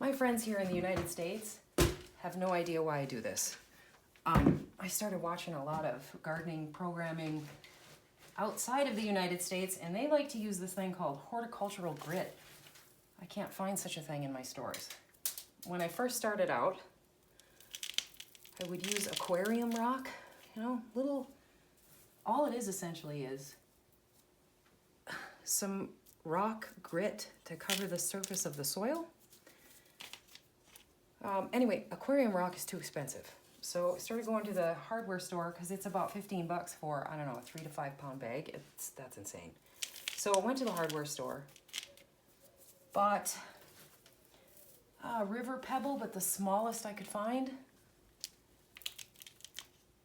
My friends here in the United States have no idea why I do this. I started watching a lot of gardening programming outside of the United States, and they like to use this thing called horticultural grit. I can't find such a thing in my stores. When I first started out, I would use aquarium rock, all it is essentially is some rock grit to cover the surface of the soil. Anyway, aquarium rock is too expensive. So I started going to the hardware store because it's about 15 bucks for, I don't know, a 3 to 5 pound bag. That's insane. So I went to the hardware store, bought a river pebble, but the smallest I could find.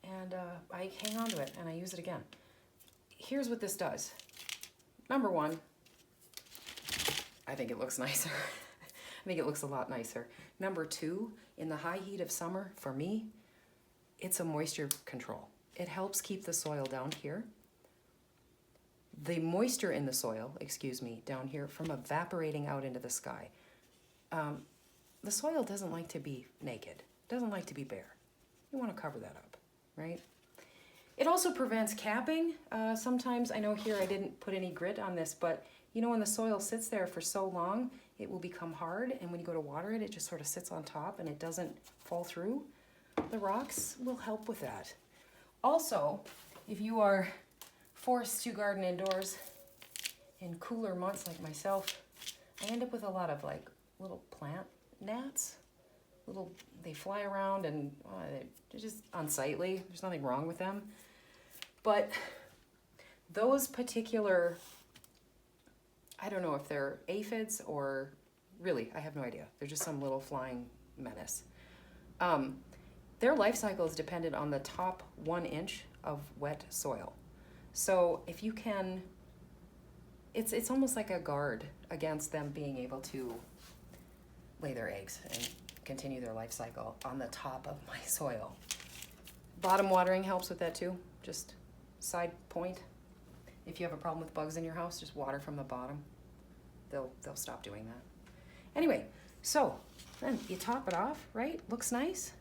And I hang on to it and I use it again. Here's what this does. Number one, I think it looks nicer. I think it looks a lot nicer. Number two, in the high heat of summer, for me, it's a moisture control. It helps keep the soil down here. The moisture in the soil, down here, from evaporating out into the sky. The soil doesn't like to be naked, doesn't like to be bare. You want to cover that up, right? It also prevents capping. Sometimes, I know here I didn't put any grit on this, but when the soil sits there for so long, it will become hard, and when you go to water it, it just sort of sits on top and it doesn't fall through. The rocks will help with that. Also, if you are forced to garden indoors in cooler months like myself, I end up with a lot of little plant gnats. They fly around and they're just unsightly. There's nothing wrong with them. But those particular, I don't know if they're aphids or really, I have no idea. They're just some little flying menace. Their life cycle is dependent on the top 1 inch of wet soil. So if you can, it's almost like a guard against them being able to lay their eggs and continue their life cycle on the top of my soil. Bottom watering helps with that too. Just side point. If you have a problem with bugs in your house, just water from the bottom. They'll stop doing that. Anyway, so then you top it off, right? Looks nice.